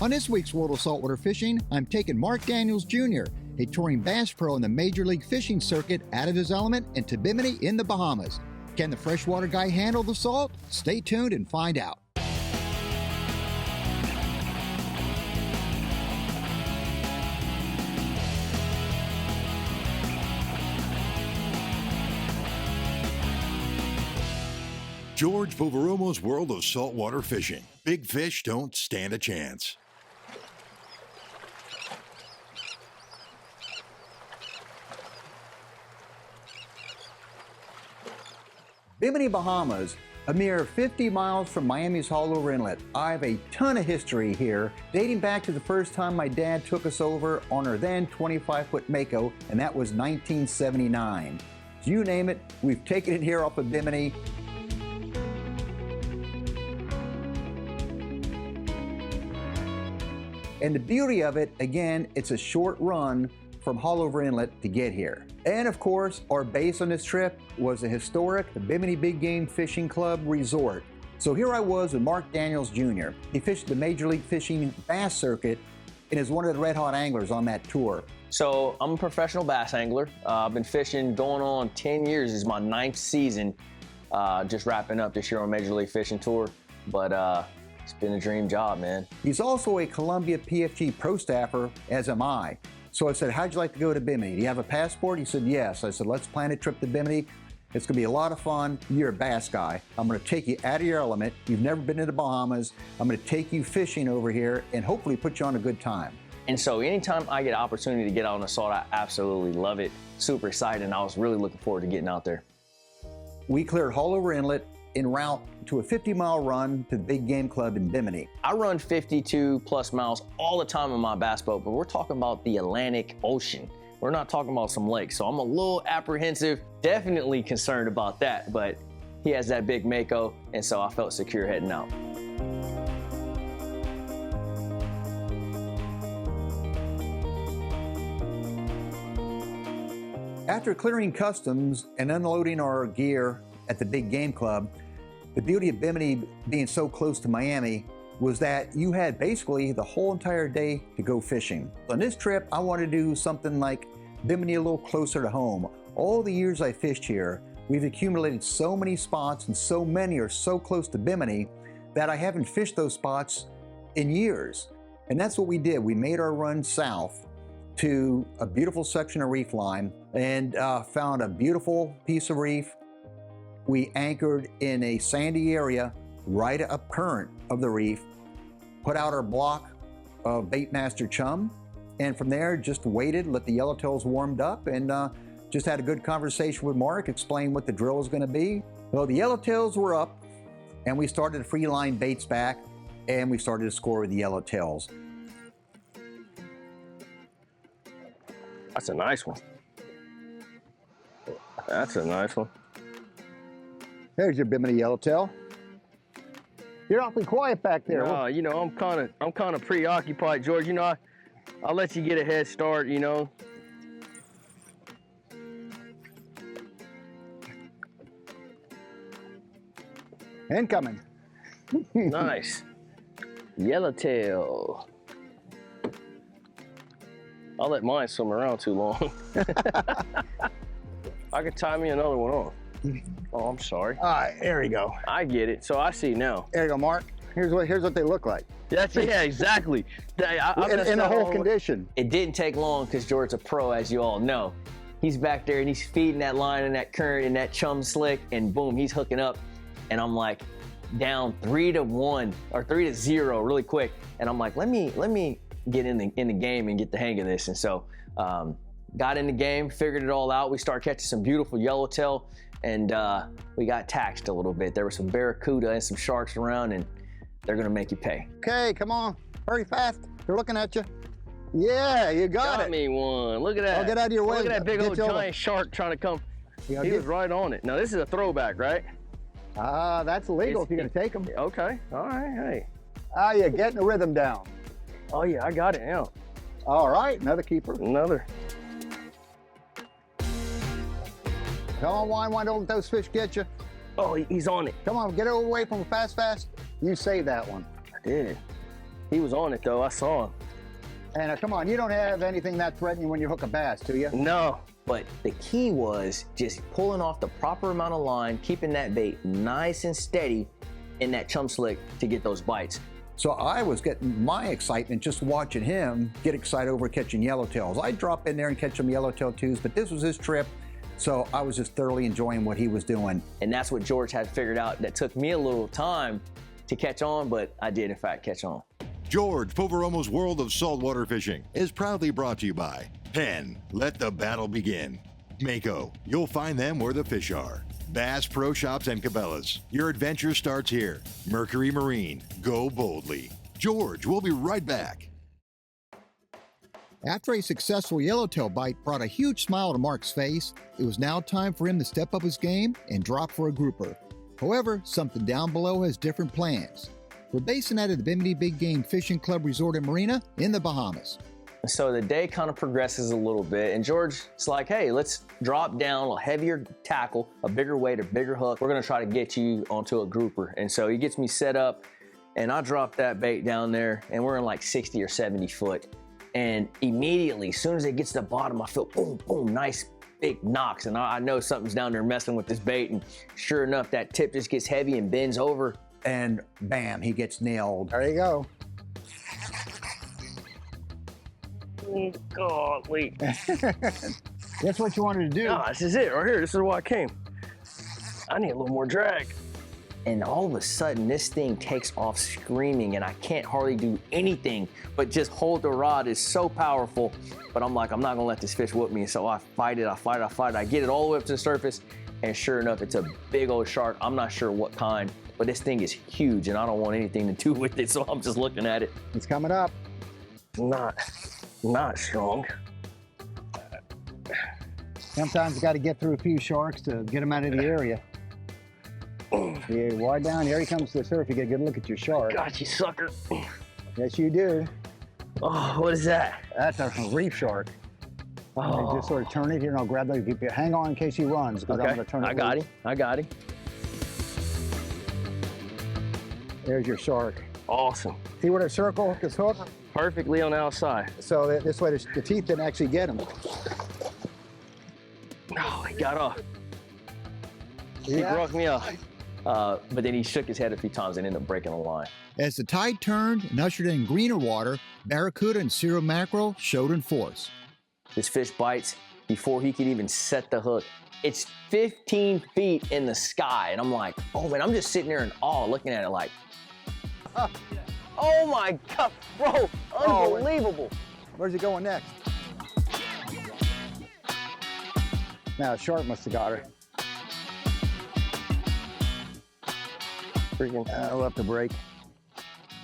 On this week's World of Saltwater Fishing, I'm taking Mark Daniels Jr., a touring bass pro in the Major League Fishing circuit, out of his element into Bimini in the Bahamas. Can the freshwater guy handle the salt? Stay tuned and find out. George Poveromo's World of Saltwater Fishing. Big fish don't stand a chance. Bimini, Bahamas, a mere 50 miles from Miami's Hollow Inlet. I have a ton of history here, dating back to the first time my dad took us over on our then 25-foot Mako, and that was 1979. So you name it, we've taken it here off of Bimini. And the beauty of it, again, it's a short run from Hollow Inlet to get here. And of course, our base on this trip was the historic Bimini Big Game Fishing Club Resort. So here I was with Mark Daniels Jr. He fished the Major League Fishing bass circuit and is one of the red hot anglers on that tour. So I'm a professional bass angler. I've been fishing going on 10 years. This is my 9th season, just wrapping up this year on Major League Fishing Tour. But it's been a dream job, man. He's also a Columbia PFG pro staffer, as am I. So I said, how'd you like to go to Bimini? Do you have a passport? He said, yes. I said, let's plan a trip to Bimini. It's gonna be a lot of fun. You're a bass guy. I'm gonna take you out of your element. You've never been to the Bahamas. I'm gonna take you fishing over here and hopefully put you on a good time. And so anytime I get an opportunity to get out on the salt, I absolutely love it. Super excited, and I was really looking forward to getting out there. We cleared Hollow Inlet en route to a 50-mile run to the Big Game Club in Bimini. I run 52 plus miles all the time in my bass boat, but we're talking about the Atlantic Ocean. We're not talking about some lakes, so I'm a little apprehensive, definitely concerned about that, but he has that big Mako, and so I felt secure heading out. After clearing customs and unloading our gear at the Big Game Club, the beauty of Bimini being so close to Miami was that you had basically the whole entire day to go fishing. On this trip, I wanted to do something like Bimini a little closer to home. All the years I fished here, we've accumulated so many spots, and so many are so close to Bimini that I haven't fished those spots in years. And that's what we did. We made our run south to a beautiful section of reef line and found a beautiful piece of reef. We anchored in a sandy area right up current of the reef, put out our block of Baitmaster chum, and from there just waited, let the yellowtails warmed up, and just had a good conversation with Mark, explained what the drill was going to be. Well, the yellowtails were up, and we started to free line baits back, and we started to score with the yellowtails. That's a nice one. That's a nice one. There's your Bimini yellowtail. You're awfully quiet back there. No, you know, I'm kind of preoccupied, George. You know, I'll let you get a head start, you know. Incoming. Nice. Yellowtail. I'll let mine swim around too long. I could tie me another one on. Oh, I'm sorry. All right, there we go. I get it. So I see now. There you go, Mark. Here's what they look like. That's yeah, exactly. In the whole condition. It didn't take long because George's a pro, as you all know. He's back there and he's feeding that line and that current and that chum slick, and boom, he's hooking up. And I'm like down 3-1 or 3-0 really quick. And I'm like, let me get in the game and get the hang of this. And so got in the game, figured it all out. We started catching some beautiful yellowtail, and we got taxed a little bit. There were some barracuda and some sharks around, and they're gonna make you pay. Okay, come on, hurry fast. They're looking at you. Yeah, you got it. Got me one. Look at that. I'll get out of your way. Look at that big old giant shark trying to come. He was right on it. Now this is a throwback, right? That's illegal if you're gonna take them. Okay, all right, hey. You're getting the rhythm down. Oh yeah, I got it now. All right, another keeper. Another. Come on, why don't let those fish get you? Oh, he's on it. Come on, get away from him fast. You saved that one. I did. He was on it though, I saw him. And come on, you don't have anything that threatening when you hook a bass, do you? No, but the key was just pulling off the proper amount of line, keeping that bait nice and steady in that chum slick to get those bites. So I was getting my excitement just watching him get excited over catching yellowtails. I'd drop in there and catch some yellowtail twos, but this was his trip, so I was just thoroughly enjoying what he was doing. And that's what George had figured out. That took me a little time to catch on, but I did in fact catch on. George Poveromo's World of Saltwater Fishing is proudly brought to you by Penn. Let the battle begin. Mako. You'll find them where the fish are. Bass Pro Shops and Cabela's. Your adventure starts here. Mercury Marine. Go boldly. George, we'll be right back. After a successful yellowtail bite brought a huge smile to Mark's face, it was now time for him to step up his game and drop for a grouper. However, something down below has different plans. We're basing out of the Bimini Big Game Fishing Club Resort and Marina in the Bahamas. So the day kind of progresses a little bit, and George's like, hey, let's drop down a heavier tackle, a bigger weight, a bigger hook. We're gonna try to get you onto a grouper. And so he gets me set up, and I drop that bait down there, and we're in like 60 or 70 foot. And immediately, as soon as it gets to the bottom, I feel boom, boom, nice big knocks. And I know something's down there messing with this bait. And sure enough, that tip just gets heavy and bends over. And bam, he gets nailed. There you go. Golly. That's what you wanted to do. No, this is it right here. This is why I came. I need a little more drag. And all of a sudden, this thing takes off screaming, and I can't hardly do anything but just hold the rod. It's so powerful. But I'm like, I'm not gonna let this fish whoop me. So I fight it, I fight it, I fight it. I get it all the way up to the surface, and sure enough, it's a big old shark. I'm not sure what kind, but this thing is huge, and I don't want anything to do with it, so I'm just looking at it. It's coming up. Not strong. Sometimes you got to get through a few sharks to get them out of the area. You wide down, here he comes to the surf. You get a good look at your shark. Got you, sucker. Yes, you do. Oh, what is that? That's a reef shark. Oh. Just sort of turn it here, and I'll grab that. Hang on in case he runs, because I'm Okay, going to turn it. I got him. There's your shark. Awesome. See where the circle is hooked? Perfectly on the outside. So that this way the teeth didn't actually get him. Oh, he got off. He Yeah. broke me off. But then he shook his head a few times and ended up breaking the line. As the tide turned and ushered in greener water, barracuda and Cero mackerel showed in force. This fish bites before he could even set the hook. It's 15 feet in the sky, and I'm like, oh man, I'm just sitting there in awe looking at it like, oh my God, bro, unbelievable. Where's he going next? Now, a shark must have got her. Freaking. I'll have to break.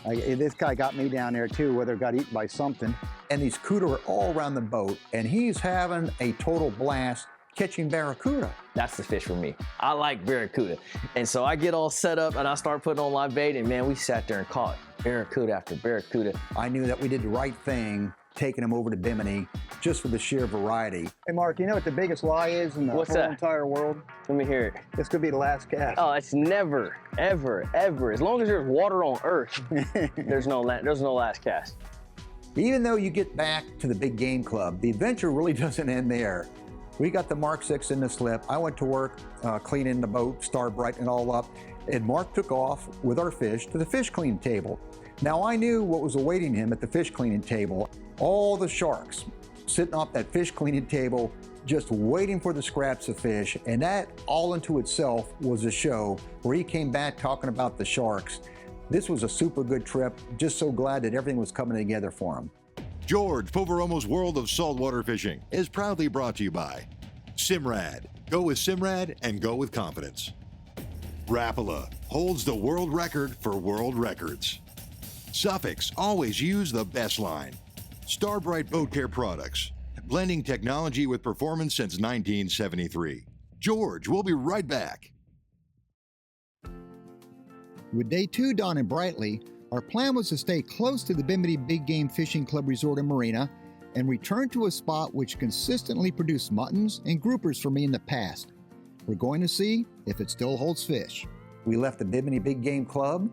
This guy got me down there too, whether it got eaten by something. And these cuda are all around the boat, and he's having a total blast catching barracuda. That's the fish for me. I like barracuda. And so I get all set up and I start putting on live bait, and man, we sat there and caught barracuda after barracuda. I knew that we did the right thing taking him over to Bimini just for the sheer variety. Hey, Mark, you know what the biggest lie is in the What's whole that? entire world? Let me hear it. This could be the last cast. Oh, it's never, ever, ever. As long as there's water on Earth, there's no last cast. Even though you get back to the Big Game Club, the adventure really doesn't end there. We got the Mark 6 in the slip. I went to work cleaning the boat, starbright and all up, and Mark took off with our fish to the fish cleaning table. Now I knew what was awaiting him at the fish cleaning table. All the sharks sitting off that fish cleaning table, just waiting for the scraps of fish, and that all into itself was a show where he came back talking about the sharks. This was a super good trip. Just so glad that everything was coming together for him. George Poveromo's World of Saltwater Fishing is proudly brought to you by Simrad. Go with Simrad and go with confidence. Rapala holds the world record for world records. Suffix, always use the best line. Starbright Boat Care Products, blending technology with performance since 1973. George, we'll be right back. With day 2 dawning brightly, our plan was to stay close to the Bimini Big Game Fishing Club Resort and Marina and return to a spot which consistently produced muttons and groupers for me in the past. We're going to see if it still holds fish. We left the Bimini Big Game Club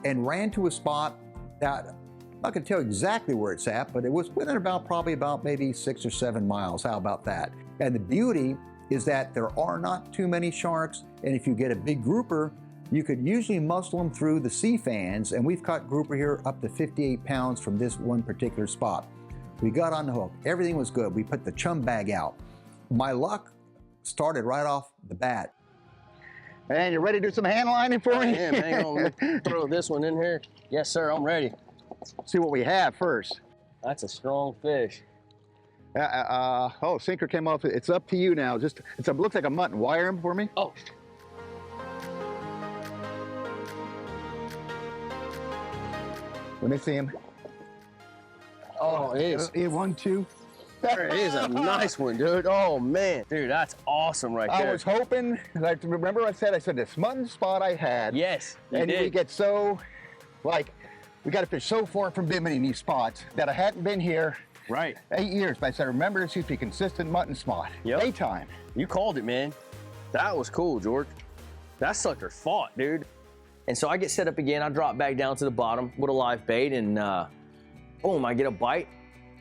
and ran to a spot that not going to tell you exactly where it's at, but it was within probably about maybe 6 or 7 miles. How about that? And the beauty is that there are not too many sharks, and if you get a big grouper, you could usually muscle them through the sea fans, and we've caught grouper here up to 58 pounds from this one particular spot. We got on the hook. Everything was good. We put the chum bag out. My luck started right off the bat. Man, you ready to do some hand lining for me? Yeah, man, hang on, let me throw this one in here. Yes, sir, I'm ready. See what we have first. That's a strong fish. Oh, sinker came off. It's up to you now. Looks like a mutton. Wire him for me. Oh. Let me see him. Oh, it is. 1, 2. There it is, a nice one, dude. Oh, man. Dude, that's awesome right there. I was hoping, remember I said this mutton spot I had. Yes, you and did. we get so, we got to fish so far from Bimini in these spots that I hadn't been here Right. 8 years. But I said, remember, this used to be a consistent mutton spot. Yep. Daytime. You called it, man. That was cool, George. That sucker fought, dude. And so I get set up again. I drop back down to the bottom with a live bait, and boom, I get a bite,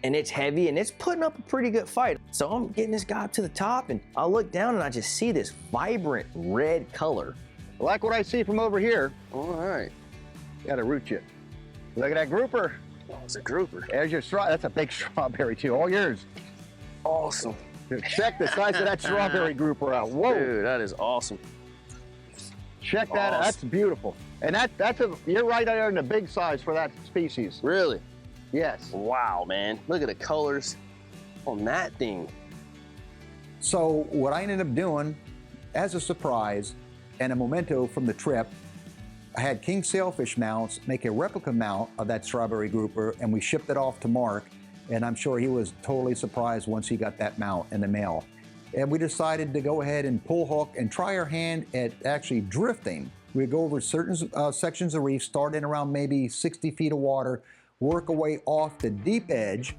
and it's heavy, and it's putting up a pretty good fight. So I'm getting this guy up to the top, and I look down, and I just see this vibrant red color. Like what I see from over here. All right. Got to root you. Look at that grouper. Oh, it's a grouper. There's your straw. That's a big strawberry too. All yours. Awesome. Check the size of that strawberry grouper out. Whoa. Dude, that is awesome. Check that out. That's beautiful. And you're right there in the big size for that species. Really? Yes. Wow, man. Look at the colors on that thing. So what I ended up doing, as a surprise and a memento from the trip, I had king sailfish mounts make a replica mount of that strawberry grouper, and we shipped it off to Mark, and I'm sure he was totally surprised once he got that mount in the mail. And we decided to go ahead and pull hook and try our hand at actually drifting. We'd go over certain sections of reef, start in around maybe 60 feet of water, work our way off the deep edge,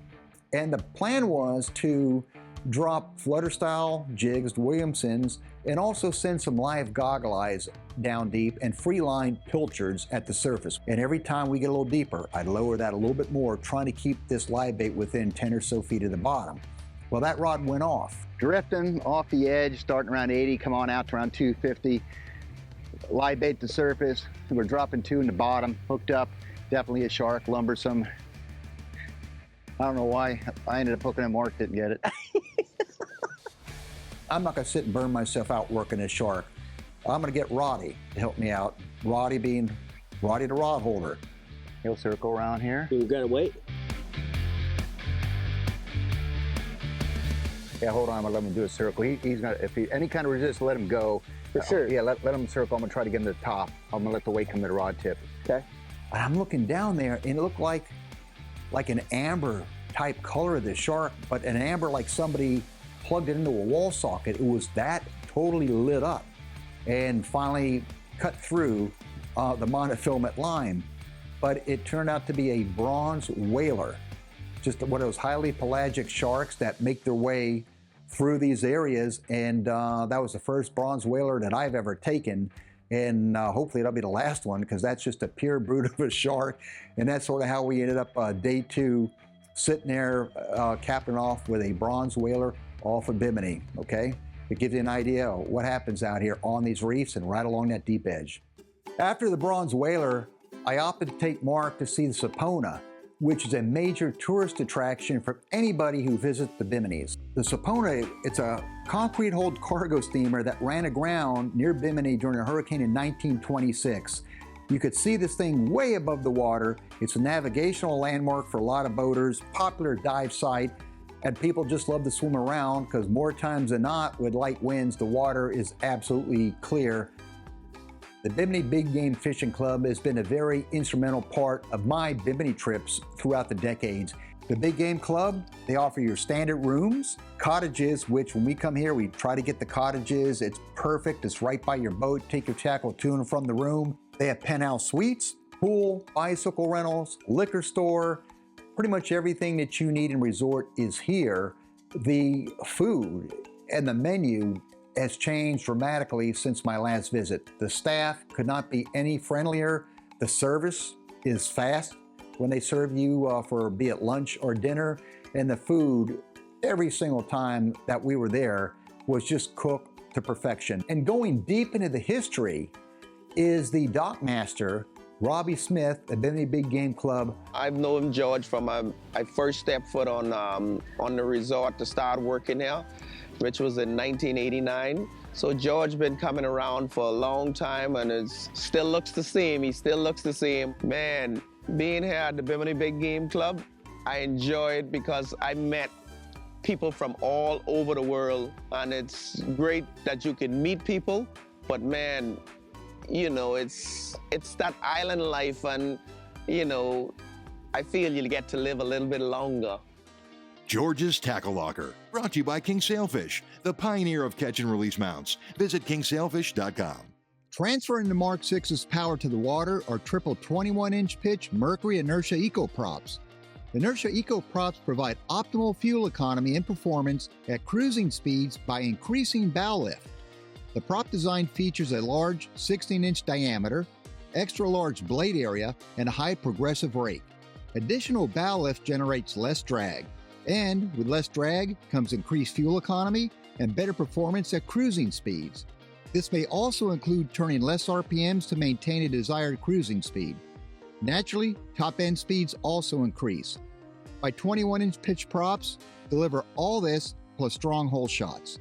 and the plan was to drop flutter style jigs, Williamsons, and also send some live goggle eyes down deep and free line pilchards at the surface. And every time we get a little deeper, I'd lower that a little bit more, trying to keep this live bait within 10 or so feet of the bottom. Well, that rod went off. Drifting off the edge, starting around 80, come on out to around 250. Live bait to the surface. We're dropping 2 in the bottom, hooked up. Definitely a shark, lumbersome. I don't know why I ended up hooking him. Mark didn't get it. I'm not gonna sit and burn myself out working this shark. I'm gonna get Roddy to help me out. Roddy being Roddy the rod holder. He'll circle around here. We've got to wait. Yeah, hold on, I'm gonna let him do a circle. He's gonna, if he any kind of resist, let him go. For sure. Yeah, let him circle. I'm gonna try to get him to the top. I'm gonna let the weight come to the rod tip. Okay. And I'm looking down there, and it looked like an amber type color of this shark, but an amber like somebody plugged it into a wall socket. It was that totally lit up, and finally cut through the monofilament line. But it turned out to be a bronze whaler, just one of those highly pelagic sharks that make their way through these areas. And that was the first bronze whaler that I've ever taken. And hopefully that'll be the last one, because that's just a pure brute of a shark. And that's sort of how we ended up day 2, sitting there capping off with a bronze whaler off of Bimini, okay? It gives you an idea of what happens out here on these reefs and right along that deep edge. After the bronze whaler, I opted to take Mark to see the Sapona, which is a major tourist attraction for anybody who visits the Biminis. The Sapona, it's a concrete-hulled cargo steamer that ran aground near Bimini during a hurricane in 1926. You could see this thing way above the water. It's a navigational landmark for a lot of boaters, popular dive site, and people just love to swim around because more times than not, with light winds, the water is absolutely clear. The Bimini Big Game Fishing Club has been a very instrumental part of my Bimini trips throughout the decades. The Big Game Club, they offer your standard rooms, cottages, which when we come here, we try to get the cottages. It's perfect. It's right by your boat. Take your tackle to and from the room. They have penthouse suites, pool, bicycle rentals, liquor store. Pretty much everything that you need in resort is here. The food and the menu has changed dramatically since my last visit. The staff could not be any friendlier. The service is fast. when they serve you for be it lunch or dinner. And the food, every single time that we were there, was just cooked to perfection. And going deep into the history is the dock master, Robbie Smith at Bimini Big Game Club. I've known George from I first stepped foot on the resort to start working here, which was in 1989. So George been coming around for a long time, and it still looks the same. He still looks the same. Man, being here at the Bimini Big Game Club, I enjoy it because I met people from all over the world, and it's great that you can meet people, but man, you know, it's that island life, and you know, I feel you'll get to live a little bit longer. George's Tackle Locker, brought to you by King Sailfish, the pioneer of catch and release mounts. Visit kingsailfish.com. Transferring the Mark 6's power to the water are triple 21-inch pitch Mercury Inertia Eco Props. Inertia Eco Props provide optimal fuel economy and performance at cruising speeds by increasing bow lift. The prop design features a large 16-inch diameter, extra large blade area, and a high progressive rake. Additional bow lift generates less drag, and with less drag comes increased fuel economy and better performance at cruising speeds. This may also include turning less RPMs to maintain a desired cruising speed. Naturally, top-end speeds also increase. My 21-inch pitch props deliver all this plus strong hole shots.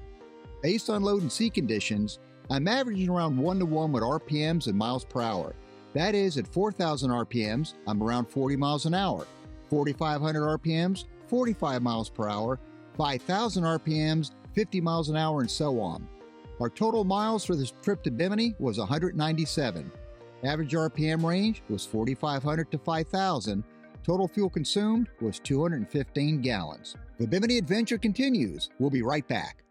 Based on load and sea conditions, I'm averaging around 1-to-1 with RPMs and miles per hour. That is, at 4,000 RPMs, I'm around 40 miles an hour. 4,500 RPMs, 45 miles per hour. 5,000 RPMs, 50 miles an hour, and so on. Our total miles for this trip to Bimini was 197. Average RPM range was 4,500 to 5,000. Total fuel consumed was 215 gallons. The Bimini adventure continues. We'll be right back.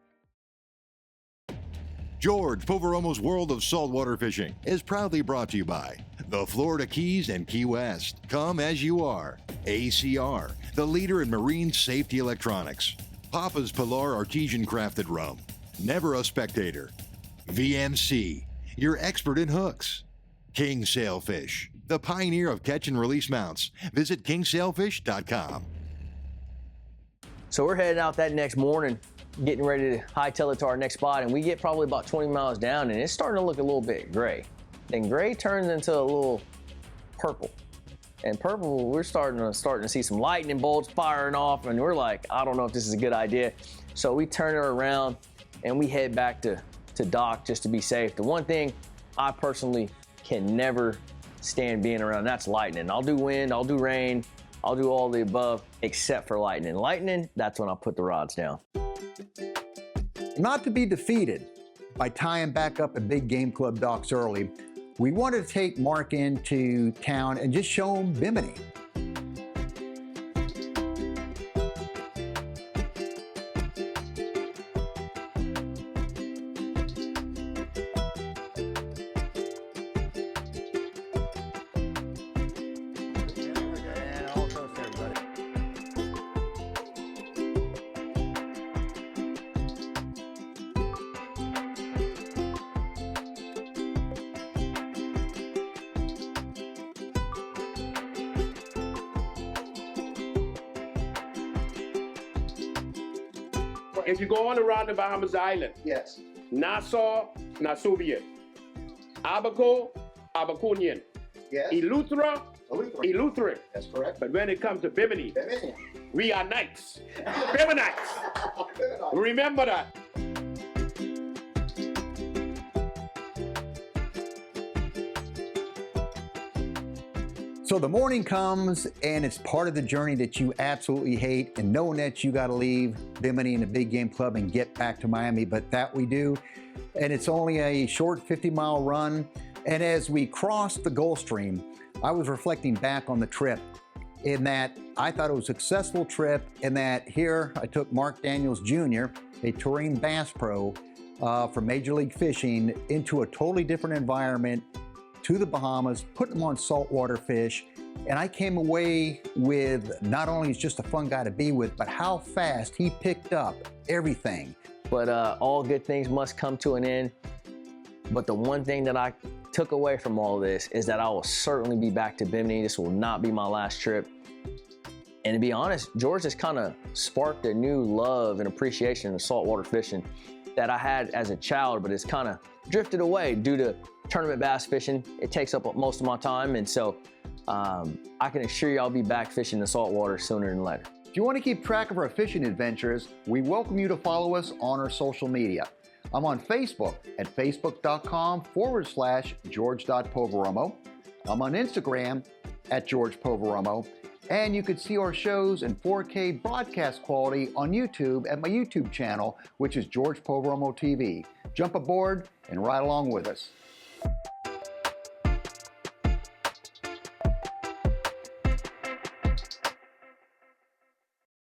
George Poveromo's World of Saltwater Fishing is proudly brought to you by the Florida Keys and Key West. Come as you are. ACR, the leader in marine safety electronics. Papa's Pilar Artesian Crafted Rum. Never a spectator. VMC, your expert in hooks. King Sailfish, the pioneer of catch and release mounts. Visit kingsailfish.com. So we're heading out that next morning, getting ready to hightail it to our next spot, and we get probably about 20 miles down, and it's starting to look a little bit gray. Then gray turns into a little purple. And purple, we're starting to see some lightning bolts firing off, and we're like, I don't know if this is a good idea. So we turn it around, and we head back to dock just to be safe. The one thing I personally can never stand being around, that's lightning. I'll do wind, I'll do rain, I'll do all the above except for lightning. Lightning, that's when I'll put the rods down. Not to be defeated by tying back up at Big Game Club docks early, we wanted to take Mark into town and just show him Bimini. If you go on around the Bahamas Island, Yes. Nassau, Nassauvian, Abaco, Abaconian, Yes. Eleuthera, Eleuthera. Eleutheric. That's correct. But when it comes to Bimini, Bimini. we are knights, Biminites. Remember that. So the morning comes, and it's part of the journey that you absolutely hate, and knowing that you got to leave Bimini and the Big Game Club and get back to Miami, but that we do. And it's only a short 50-mile run. And as we crossed the Gulf Stream, I was reflecting back on the trip in that I thought it was a successful trip, and that here I took Mark Daniels Jr., a touring bass pro from Major League Fishing, into a totally different environment, to the Bahamas, putting him on saltwater fish, and I came away with not only is just a fun guy to be with, but how fast he picked up everything. But all good things must come to an end. But the one thing that I took away from all this is that I will certainly be back to Bimini. This will not be my last trip. And to be honest, George has kind of sparked a new love and appreciation of saltwater fishing that I had as a child, but it's kind of drifted away due to tournament bass fishing. It takes up most of my time, and so I can assure you I'll be back fishing the saltwater sooner than later. If you want to keep track of our fishing adventures, we welcome you to follow us on our social media. I'm on Facebook at facebook.com/George.Poveromo. I'm on Instagram at George Poveromo. And you can see our shows in 4K broadcast quality on YouTube at my YouTube channel, which is George Poveromo TV. Jump aboard and ride along with us.